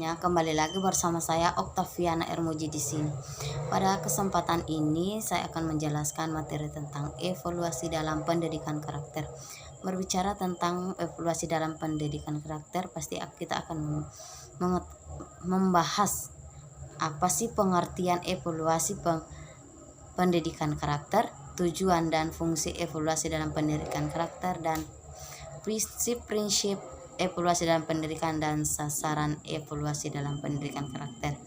semuanya, kembali lagi bersama saya Oktaviana Ermuji di sini. Pada kesempatan ini saya akan menjelaskan materi tentang evaluasi dalam pendidikan karakter. Berbicara tentang evaluasi dalam pendidikan karakter, pasti kita akan membahas apa sih pengertian evaluasi pendidikan karakter, tujuan dan fungsi evaluasi dalam pendidikan karakter, dan prinsip-prinsip evaluasi dalam pendidikan dan sasaran evaluasi dalam pendidikan karakter.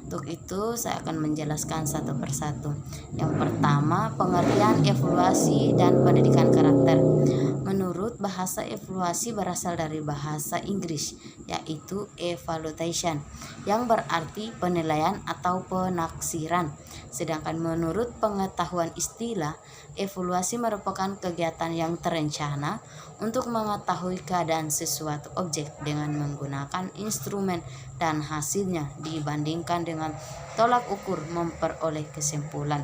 Untuk itu saya akan menjelaskan satu persatu. Yang pertama, pengertian evaluasi dan pendidikan karakter. Menurut bahasa evaluasi berasal dari bahasa Inggris, yaitu evaluation, yang berarti penilaian atau penaksiran. Sedangkan menurut pengetahuan istilah, evaluasi merupakan kegiatan yang terencana untuk mengetahui keadaan sesuatu objek dengan menggunakan instrumen dan hasilnya dibandingkan dengan tolak ukur memperoleh kesimpulan.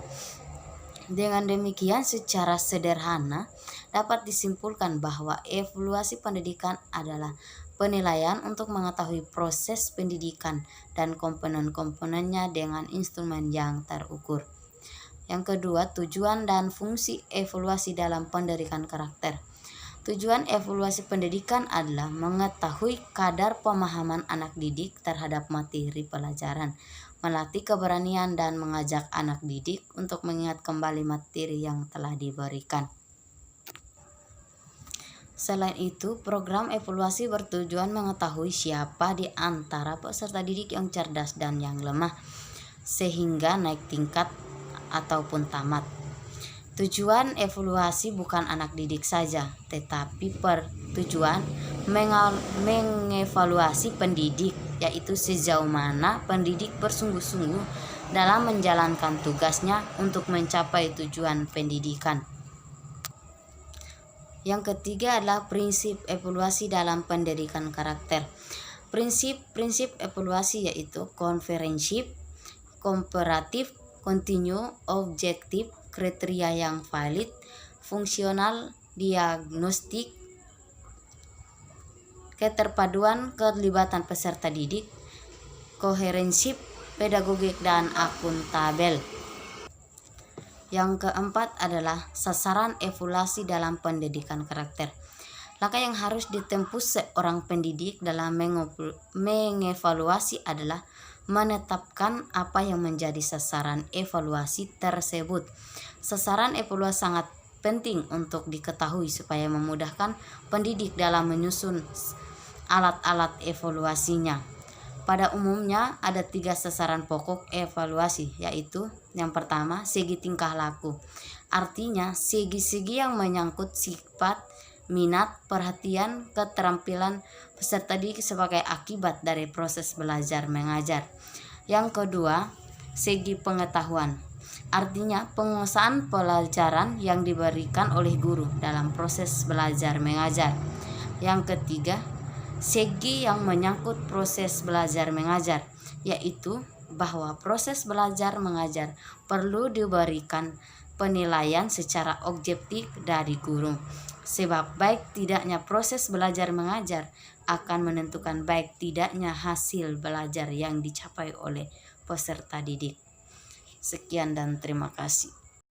Dengan demikian, secara sederhana dapat disimpulkan bahwa evaluasi pendidikan adalah penilaian untuk mengetahui proses pendidikan dan komponen-komponennya dengan instrumen yang terukur. Yang kedua, tujuan dan fungsi evaluasi dalam pendidikan karakter. Tujuan evaluasi pendidikan adalah mengetahui kadar pemahaman anak didik terhadap materi pelajaran, melatih keberanian dan mengajak anak didik untuk mengingat kembali materi yang telah diberikan. Selain itu, program evaluasi bertujuan mengetahui siapa di antara peserta didik yang cerdas dan yang lemah, sehingga naik tingkat ataupun tamat. Tujuan evaluasi bukan anak didik saja, tetapi bertujuan mengevaluasi pendidik, yaitu sejauh mana pendidik bersungguh-sungguh dalam menjalankan tugasnya untuk mencapai tujuan pendidikan. Yang ketiga adalah prinsip evaluasi dalam pendidikan karakter. Prinsip-prinsip evaluasi yaitu komprehensif, komparatif, kontinu, objektif, kriteria yang valid, fungsional, diagnostik, keterpaduan kelibatan peserta didik, koherensif, pedagogik, dan akuntabel. Yang keempat adalah sasaran evaluasi dalam pendidikan karakter. Langkah yang harus ditempuh seorang pendidik dalam mengevaluasi adalah menetapkan apa yang menjadi sasaran evaluasi tersebut. Sasaran evaluasi sangat penting untuk diketahui supaya memudahkan pendidik dalam menyusun alat-alat evaluasinya. Pada umumnya ada 3 sasaran pokok evaluasi, yaitu yang pertama, segi tingkah laku. Artinya segi-segi yang menyangkut sifat, minat, perhatian, keterampilan peserta didik sebagai akibat dari proses belajar mengajar. Yang kedua, segi pengetahuan. Artinya penguasaan pelajaran yang diberikan oleh guru dalam proses belajar mengajar. Yang ketiga, segi yang menyangkut proses belajar mengajar, yaitu bahwa proses belajar mengajar perlu diberikan penilaian secara objektif dari guru, sebab baik tidaknya proses belajar mengajar akan menentukan baik tidaknya hasil belajar yang dicapai oleh peserta didik. Sekian dan terima kasih.